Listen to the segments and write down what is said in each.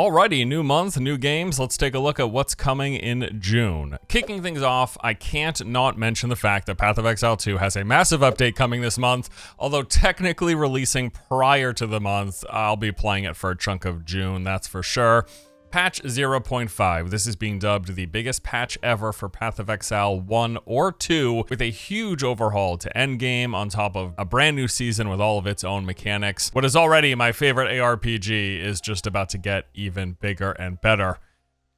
Alrighty, new month, new games. Let's take a look at what's coming in June. Kicking things off, I can't not mention the fact that Path of Exile 2 has a massive update coming this month. Although technically releasing prior to the month, I'll be playing it for a chunk of June, that's for sure. Patch 0.5. This is being dubbed the biggest patch ever for Path of Exile 1 or 2, with a huge overhaul to endgame on top of a brand new season with all of its own mechanics. What is already my favorite ARPG is just about to get even bigger and better.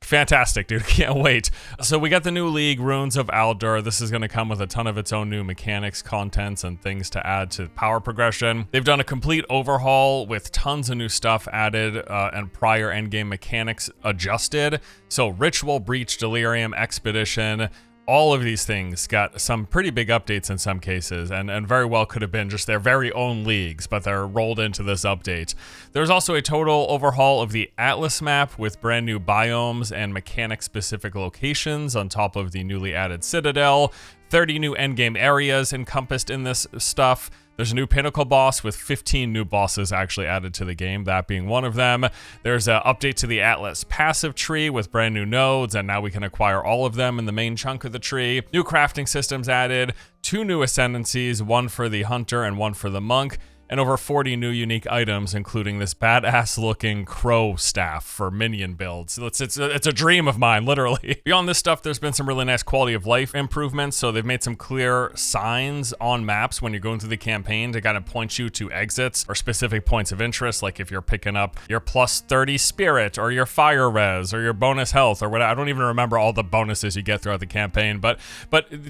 Fantastic, dude. Can't wait. So we got the new league, Runes of Aldur. This is going to come with a ton of its own new mechanics, contents, and things to add to power progression. They've done a complete overhaul with tons of new stuff added and prior endgame mechanics adjusted. So Ritual, Breach, Delirium, Expedition, all of these things got some pretty big updates in some cases, and very well could have been just their very own leagues, but they're rolled into this update. There's also a total overhaul of the Atlas map with brand new biomes and mechanic-specific locations on top of the newly added Citadel. 30 new endgame areas encompassed in this stuff. There's a new Pinnacle boss with 15 new bosses actually added to the game, that being one of them. There's an update to the Atlas passive tree with brand new nodes, and now we can acquire all of them in the main chunk of the tree. New crafting systems added, 2 new ascendancies, one for the hunter and one for the monk, and over 40 new unique items, including this badass-looking crow staff for minion builds. It's a dream of mine, literally. Beyond this stuff, there's been some really nice quality of life improvements, so they've made some clear signs on maps when you're going through the campaign to kind of point you to exits or specific points of interest, like if you're picking up your plus 30 spirit, or your fire res, or your bonus health, or whatever. I don't even remember all the bonuses you get throughout the campaign, but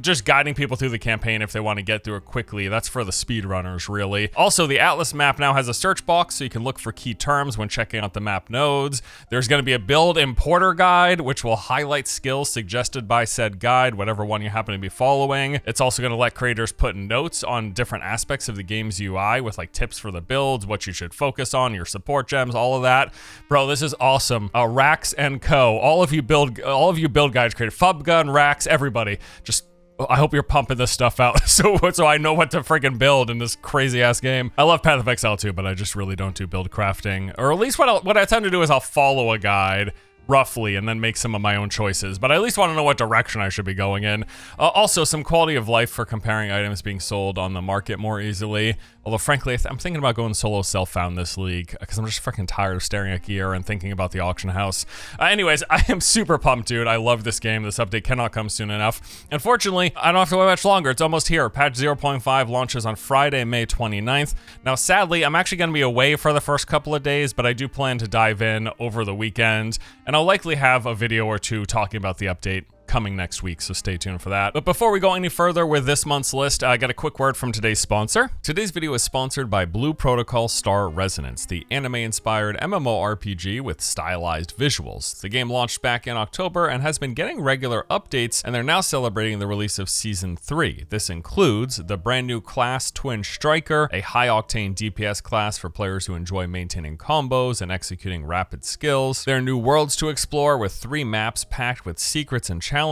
just guiding people through the campaign if they want to get through it quickly, that's for the speedrunners, really. Also, the Atlas map now has a search box, so you can look for key terms when checking out the map nodes. There's going to be a build importer guide, which will highlight skills suggested by said guide, whatever one you happen to be following. It's also going to let creators put notes on different aspects of the game's UI with like tips for the builds, what you should focus on, your support gems, all of that. Bro, this is awesome. Rax and Co. All of you build guides created. Fubgun, Rax, everybody. Just I hope you're pumping this stuff out so I know what to friggin' build in this crazy ass game. I love Path of Exile 2, but I just really don't do build crafting. Or at least what I tend to do is I'll follow a guide roughly and then make some of my own choices, but I at least want to know what direction I should be going in. Also, some quality of life for comparing items being sold on the market more easily. Although, frankly, I'm thinking about going solo self-found this league because I'm just freaking tired of staring at gear and thinking about the auction house. Anyways, I am super pumped, dude. I love this game. This update cannot come soon enough. Unfortunately, I don't have to wait much longer. It's almost here. Patch 0.5 launches on Friday, May 29th. Now, sadly, I'm actually going to be away for the first couple of days, but I do plan to dive in over the weekend, and I'll likely have a video or two talking about the update coming next week, so stay tuned for that. But before we go any further with this month's list, I got a quick word from today's sponsor. Today's video is sponsored by Blue Protocol Star Resonance, the anime-inspired MMORPG with stylized visuals. The game launched back in October and has been getting regular updates, and they're now celebrating the release of Season 3. This includes the brand new class Twin Striker, a high-octane DPS class for players who enjoy maintaining combos and executing rapid skills. There are new worlds to explore with 3 maps packed with secrets and challenges,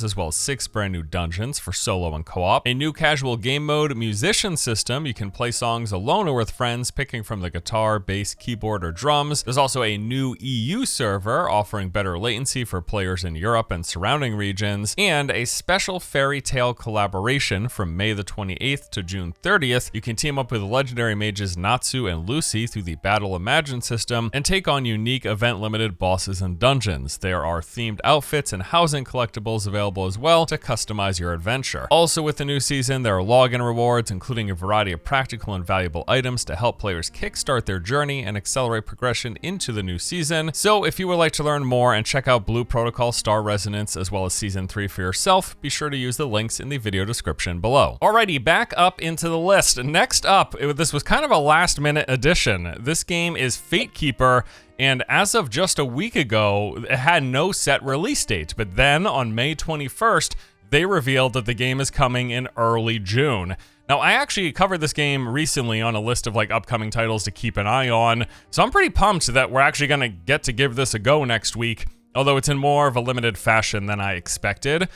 as well as 6 brand new dungeons for solo and co-op. A new casual game mode musician system. You can play songs alone or with friends, picking from the guitar, bass, keyboard, or drums. There's also a new EU server offering better latency for players in Europe and surrounding regions, and a special fairy tale collaboration from May the 28th to June 30th. You can team up with legendary mages Natsu and Lucy through the Battle Imagine system and take on unique event-limited bosses and dungeons. There are themed outfits and housing collectibles available as well to customize your adventure. Also, with the new season, there are login rewards, including a variety of practical and valuable items to help players kickstart their journey and accelerate progression into the new season. So if you would like to learn more and check out Blue Protocol Star Resonance as well as Season 3 for yourself, be sure to use the links in the video description below. Alrighty, back up into the list. Next up, this was kind of a last minute addition. This game is Fatekeeper, and as of just a week ago, it had no set release date. But then on May 21st, they revealed that the game is coming in early June. Now, I actually covered this game recently on a list of like upcoming titles to keep an eye on, so I'm pretty pumped that we're actually gonna get to give this a go next week. although it's in more of a limited fashion than I expected.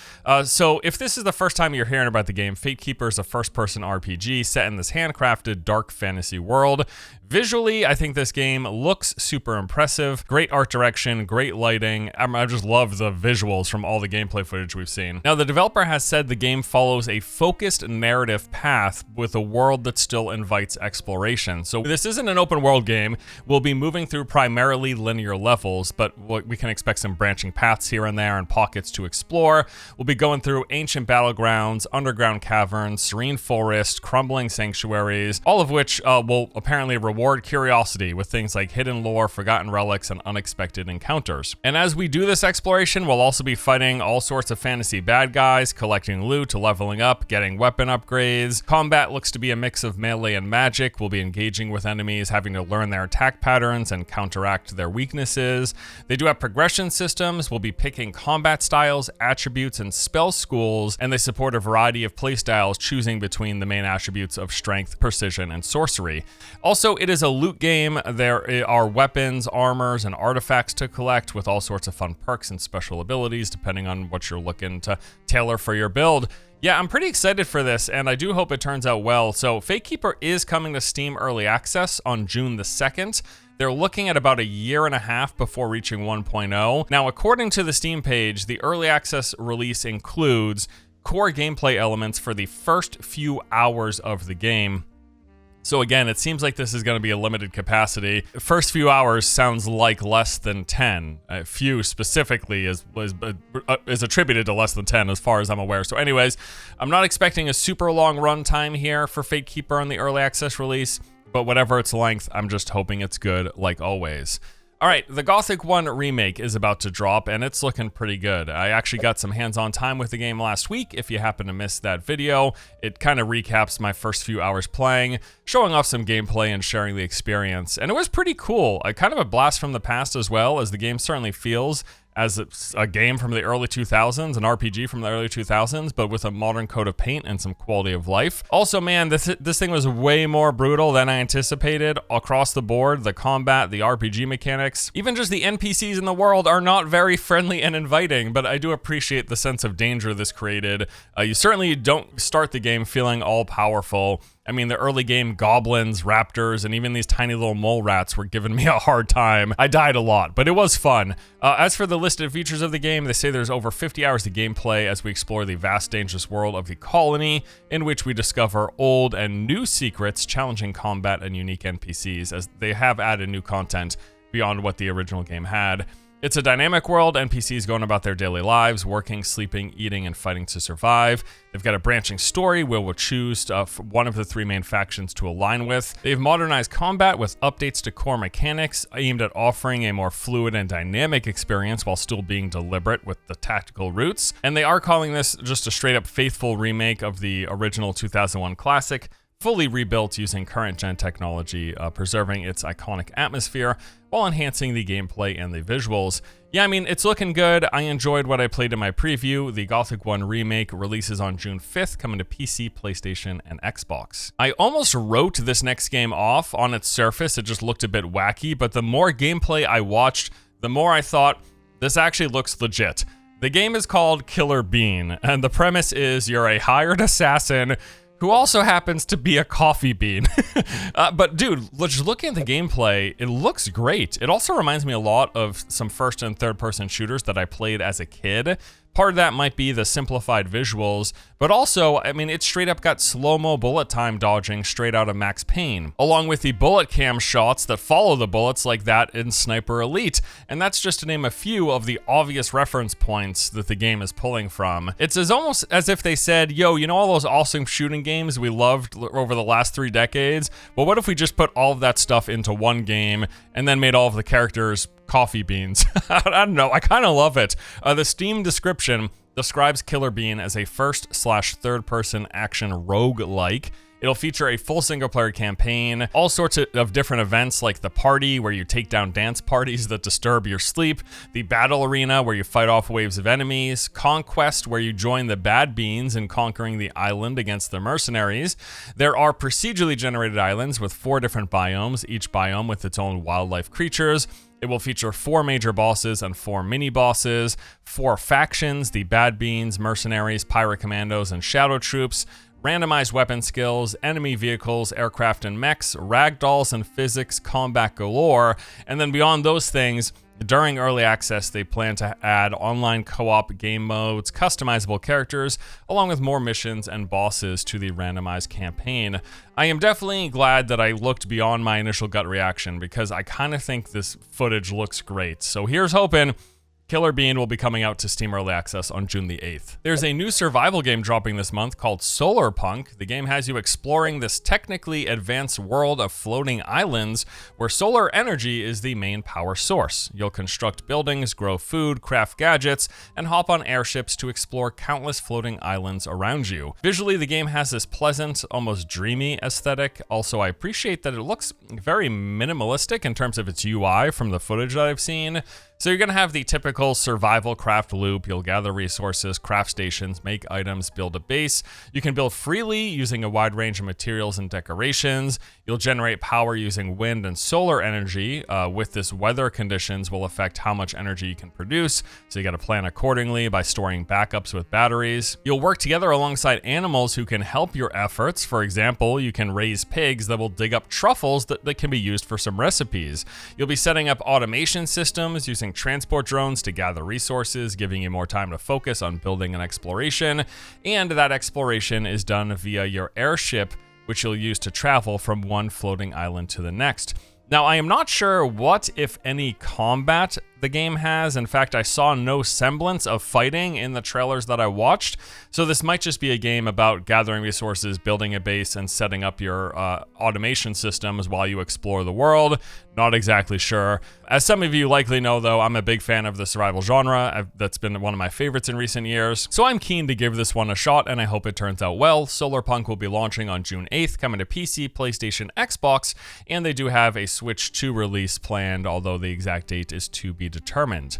So if this is the first time you're hearing about the game, Fatekeeper is a first-person RPG set in this handcrafted dark fantasy world. Visually, I think this game looks super impressive. Great art direction, great lighting. I just love the visuals from all the gameplay footage we've seen. Now, the developer has said the game follows a focused narrative path with a world that still invites exploration. So this isn't an open world game. We'll be moving through primarily linear levels, but we can expect some branching paths here and there and pockets to explore. We'll be going through ancient battlegrounds, underground caverns, serene forest, crumbling sanctuaries, all of which will apparently reward curiosity with things like hidden lore, forgotten relics, and unexpected encounters. And as we do this exploration, we'll also be fighting all sorts of fantasy bad guys, collecting loot to leveling up, getting weapon upgrades. Combat looks to be a mix of melee and magic. We'll be engaging with enemies, having to learn their attack patterns and counteract their weaknesses. They do have progression systems. We'll be picking combat styles, attributes, and spell schools, and they support a variety of playstyles, choosing between the main attributes of strength, precision, and sorcery. Also, it is a loot game. There are weapons, armors, and artifacts to collect with all sorts of fun perks and special abilities depending on what you're looking to tailor for your build. Yeah, I'm pretty excited for this, and I do hope it turns out well. So Fatekeeper is coming to Steam Early Access on June the 2nd. They're looking at about a year and a half before reaching 1.0. Now, according to the Steam page, the Early Access release includes core gameplay elements for the first few hours of the game. So again, it seems like this is going to be a limited capacity. First few hours sounds like less than 10. Few specifically is attributed to less than 10 as far as I'm aware. So anyways, I'm not expecting a super long runtime here for Fatekeeper on the early access release, but whatever its length, I'm just hoping it's good like always. All right, the Gothic 1 remake is about to drop, and it's looking pretty good. I actually got some hands-on time with the game last week. If you happen to miss that video, it kind of recaps my first few hours playing, showing off some gameplay and sharing the experience. And it was pretty cool. Kind of a blast from the past as well, as the game certainly feels as it's a game from the early 2000s, an RPG from the early 2000s, but with a modern coat of paint and some quality of life. Also, man, this thing was way more brutal than I anticipated across the board. The combat, the RPG mechanics, even just the NPCs in the world are not very friendly and inviting, but I do appreciate the sense of danger this created. You certainly don't start the game feeling all powerful. I mean, the early game goblins, raptors, and even these tiny little mole rats were giving me a hard time. I died a lot, but it was fun. As for the listed features of the game, they say there's over 50 hours of gameplay as we explore the vast, dangerous world of the colony, in which we discover old and new secrets, challenging combat, and unique NPCs, as they have added new content beyond what the original game had. It's a dynamic world, NPCs going about their daily lives, working, sleeping, eating, and fighting to survive. They've got a branching story where we'll choose one of the three main factions to align with. They've modernized combat with updates to core mechanics aimed at offering a more fluid and dynamic experience while still being deliberate with the tactical roots. And they are calling this just a straight up faithful remake of the original 2001 classic, fully rebuilt using current-gen technology, preserving its iconic atmosphere while enhancing the gameplay and the visuals. Yeah, I mean, it's looking good. I enjoyed what I played in my preview. The Gothic 1 remake releases on June 5th, coming to PC, PlayStation, and Xbox. I almost wrote this next game off. On its surface, it just looked a bit wacky, but the more gameplay I watched, the more I thought, this actually looks legit. The game is called Killer Bean, and the premise is you're a hired assassin who also happens to be a coffee bean. But dude, just looking at the gameplay, it looks great. It also reminds me a lot of some first and third person shooters that I played as a kid. Part of that might be the simplified visuals, but also, I mean, it's straight up got slow-mo bullet time dodging straight out of Max Payne, along with the bullet cam shots that follow the bullets like that in Sniper Elite. And that's just to name a few of the obvious reference points that the game is pulling from. It's almost as if they said, yo, you know all those awesome shooting games we loved over the last 3 decades? Well, what if we just put all of that stuff into one game and then made all of the characters coffee beans? I don't know, I kind of love it. The Steam description describes Killer Bean as a first/third person action roguelike. It'll feature a full single-player campaign, all sorts of different events like the party, where you take down dance parties that disturb your sleep, the battle arena, where you fight off waves of enemies, conquest, where you join the bad beans in conquering the island against the mercenaries. There are procedurally generated islands with 4 different biomes, each biome with its own wildlife creatures. It will feature 4 major bosses and 4 mini-bosses, 4 factions, the Bad Beans, Mercenaries, Pirate Commandos, and Shadow Troops, randomized weapon skills, enemy vehicles, aircraft and mechs, ragdolls and physics, combat galore, and then beyond those things, during early access, they plan to add online co-op game modes, customizable characters, along with more missions and bosses to the randomized campaign. I am definitely glad that I looked beyond my initial gut reaction because I kind of think this footage looks great. So here's hoping Killer Bean will be coming out to Steam Early Access on June the 8th. There's a new survival game dropping this month called Solarpunk. The game has you exploring this technically advanced world of floating islands where solar energy is the main power source. You'll construct buildings, grow food, craft gadgets, and hop on airships to explore countless floating islands around you. Visually, the game has this pleasant, almost dreamy aesthetic. Also, I appreciate that it looks very minimalistic in terms of its UI from the footage that I've seen. So you're gonna have the typical survival craft loop. You'll gather resources, craft stations, make items, build a base. You can build freely using a wide range of materials and decorations. You'll generate power using wind and solar energy. With this, weather conditions will affect how much energy you can produce. So you gotta plan accordingly by storing backups with batteries. You'll work together alongside animals who can help your efforts. For example, you can raise pigs that will dig up truffles that can be used for some recipes. You'll be setting up automation systems using transport drones to gather resources, giving you more time to focus on building and exploration. And that exploration is done via your airship, which you'll use to travel from one floating island to the next. Now, I am not sure what, if any, combat the game has. In fact, I saw no semblance of fighting in the trailers that I watched. So this might just be a game about gathering resources, building a base, and setting up your automation systems while you explore the world. Not exactly sure. As some of you likely know, though, I'm a big fan of the survival genre. That's been one of my favorites in recent years. So I'm keen to give this one a shot, and I hope it turns out well. Solarpunk will be launching on June 8th, coming to PC, PlayStation, Xbox, and they do have a Switch 2 release planned, although the exact date is to be determined.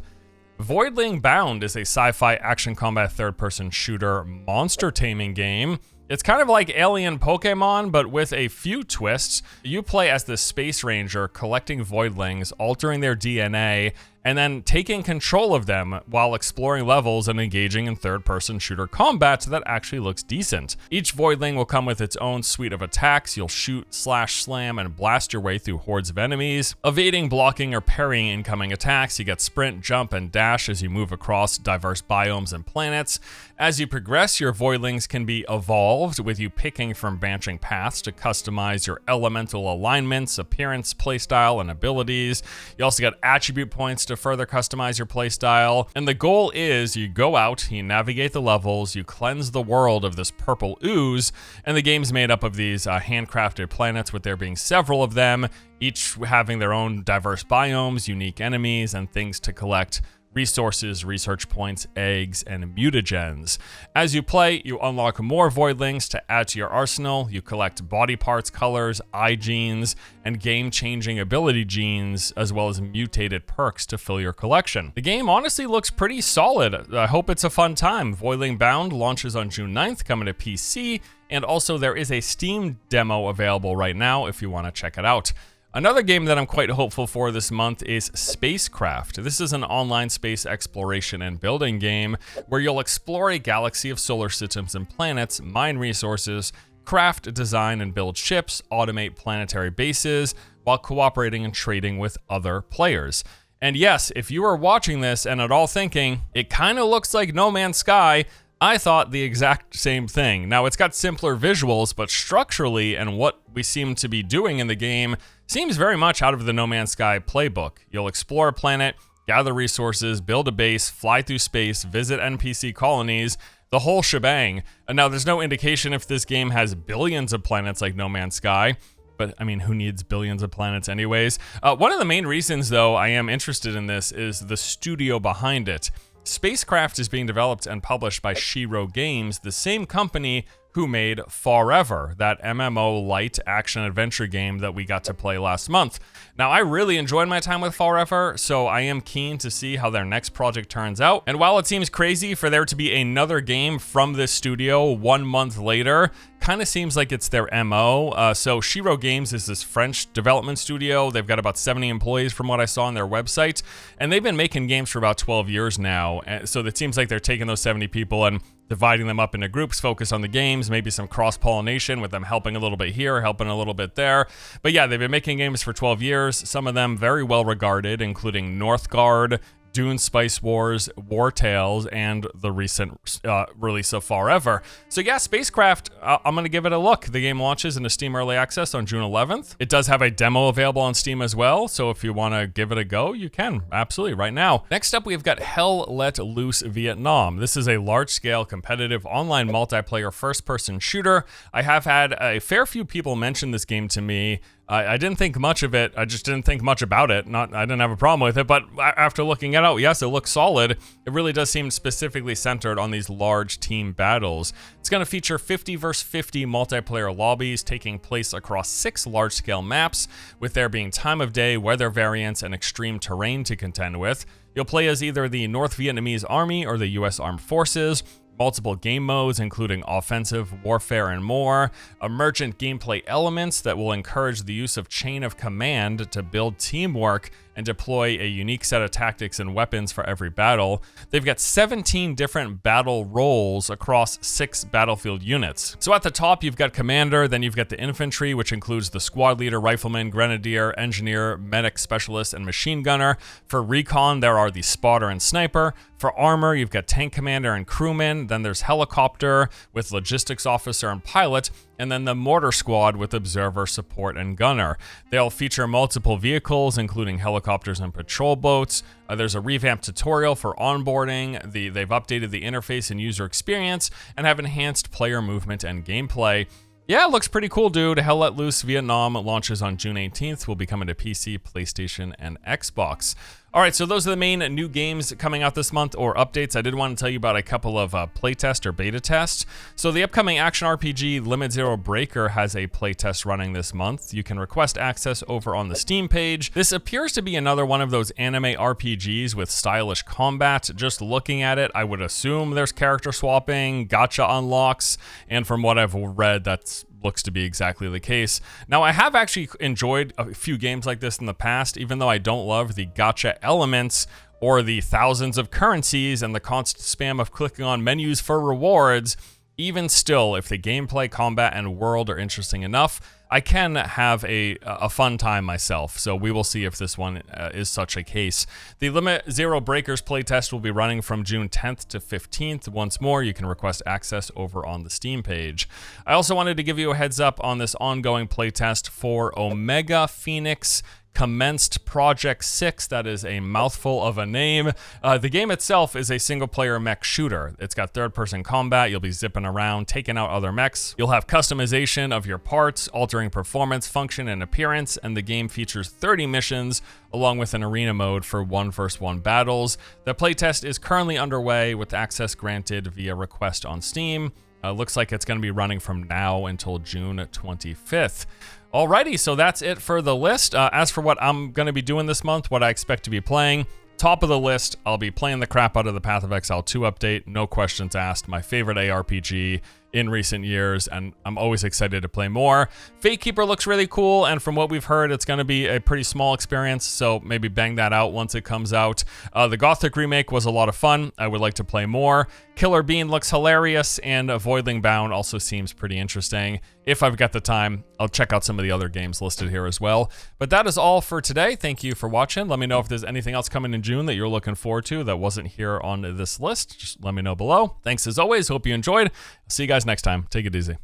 Voidling Bound is a sci-fi action combat third-person shooter monster taming game. It's kind of like Alien Pokemon, but with a few twists. You play as the Space Ranger, collecting Voidlings, altering their DNA, and then taking control of them while exploring levels and engaging in third-person shooter combat that actually looks decent. Each Voidling will come with its own suite of attacks. You'll shoot, slash, slam, and blast your way through hordes of enemies, evading, blocking, or parrying incoming attacks. You get sprint, jump, and dash as you move across diverse biomes and planets. As you progress, your Voidlings can be evolved, with you picking from branching paths to customize your elemental alignments, appearance, playstyle, and abilities. You also get attribute points to further customize your playstyle. And the goal is you go out, you navigate the levels, you cleanse the world of this purple ooze, and the game's made up of these handcrafted planets, with there being several of them, each having their own diverse biomes, unique enemies, and things to collect: resources, research points, eggs, and mutagens. As you play, you unlock more Voidlings to add to your arsenal. You collect body parts, colors, eye genes, and game-changing ability genes, as well as mutated perks to fill your collection. The game honestly looks pretty solid. I hope it's a fun time. Voidling Bound launches on June 9th, coming to PC, and also there is a Steam demo available right now if you want to check it out. Another game that I'm quite hopeful for this month is Spacecraft. This is an online space exploration and building game where you'll explore a galaxy of solar systems and planets, mine resources, craft, design, and build ships, automate planetary bases, while cooperating and trading with other players. And yes, if you are watching this and at all thinking, it kind of looks like No Man's Sky, I thought the exact same thing. Now, it's got simpler visuals, but structurally and what we seem to be doing in the game seems very much out of the No Man's Sky playbook. You'll explore a planet, gather resources, build a base, fly through space, visit NPC colonies, the whole shebang. And now there's no indication if this game has billions of planets like No Man's Sky, but I mean, who needs billions of planets anyways? One of the main reasons, though, I am interested in this is the studio behind it. Spacecraft is being developed and published by Shiro Games, the same company who made Forever, that MMO light action-adventure game that we got to play last month. Now, I really enjoyed my time with Forever, so I am keen to see how their next project turns out. And while it seems crazy for there to be another game from this studio 1 month later, kind of seems like it's their MO. So Shiro Games is this French development studio. They've got about 70 employees from what I saw on their website, and they've been making games for about 12 years now. So it seems like they're taking those 70 people and dividing them up into groups, focus on the games, maybe some cross-pollination with them helping a little bit here, helping a little bit there. But yeah, they've been making games for 12 years, some of them very well regarded, including Northgard, Dune Spice Wars, War Tales, and the recent release of Forever. So yeah, Spacecraft, I'm going to give it a look. The game launches in a Steam Early Access on June 11th. It does have a demo available on Steam as well, so if you want to give it a go, you can, absolutely, right now. Next up, we've got Hell Let Loose Vietnam. This is a large-scale competitive online multiplayer first-person shooter. I have had a fair few people mention this game to me. I didn't think much of it. I just didn't think much about it. I didn't have a problem with it, but after looking it out, yes, it looks solid. It really does seem specifically centered on these large team battles. It's going to feature 50 versus 50 multiplayer lobbies taking place across 6 large-scale maps, with there being time of day, weather variants, and extreme terrain to contend with. You'll play as either the North Vietnamese Army or the U.S. Armed Forces. Multiple game modes, including offensive, warfare, and more. Emergent gameplay elements that will encourage the use of chain of command to build teamwork and deploy a unique set of tactics and weapons for every battle. They've got 17 different battle roles across 6 battlefield units. So at the top, you've got Commander, then you've got the Infantry, which includes the Squad Leader, Rifleman, Grenadier, Engineer, Medic, Specialist, and Machine Gunner. For Recon, there are the Spotter and Sniper. For Armor, you've got Tank Commander and Crewman. Then there's Helicopter with Logistics Officer and Pilot. And then the Mortar Squad with Observer, Support, and Gunner. They'll feature multiple vehicles, including helicopters and patrol boats. There's a revamped tutorial for onboarding. They've updated the interface and user experience and have enhanced player movement and gameplay. Yeah, it looks pretty cool, dude. Hell Let Loose Vietnam launches on June 18th. Will be coming to PC, PlayStation, and Xbox. All right, so those are the main new games coming out this month, or updates. I did want to tell you about a couple of playtest or beta tests. So the upcoming action RPG Limit Zero Breaker has a playtest running this month. You can request access over on the Steam page. This appears to be another one of those anime RPGs with stylish combat. Just looking at it, I would assume there's character swapping, gacha unlocks, and from what I've read, that's looks to be exactly the case. Now, I have actually enjoyed a few games like this in the past, even though I don't love the gacha elements or the thousands of currencies and the constant spam of clicking on menus for rewards. Even still, if the gameplay, combat, and world are interesting enough, I can have a fun time myself, so we will see if this one is such a case. The Limit Zero Breakers playtest will be running from June 10th to 15th. Once more, you can request access over on the Steam page. I also wanted to give you a heads up on this ongoing playtest for Omega Phenex Commenced Project 6. That is a mouthful of a name. The game itself is a single-player mech shooter. It's got third-person combat. You'll be zipping around, taking out other mechs. You'll have customization of your parts, altering performance, function, and appearance, and the game features 30 missions, along with an arena mode for 1v1 battles. The playtest is currently underway, with access granted via request on Steam. Looks like it's going to be running from now until June 25th. Alrighty, so that's it for the list. As for what I'm going to be doing this month, what I expect to be playing, top of the list, I'll be playing the crap out of the Path of Exile 2 update, no questions asked, my favorite ARPG in recent years, and I'm always excited to play more. Fatekeeper looks really cool, and from what we've heard, it's going to be a pretty small experience, so maybe bang that out once it comes out. The Gothic remake was a lot of fun. I would like to play more. Killer Bean looks hilarious, and Voidling Bound also seems pretty interesting. If I've got the time, I'll check out some of the other games listed here as well. But that is all for today. Thank you for watching. Let me know if there's anything else coming in June that you're looking forward to that wasn't here on this list. Just let me know below. Thanks as always. Hope you enjoyed. See you guys next time. Take it easy.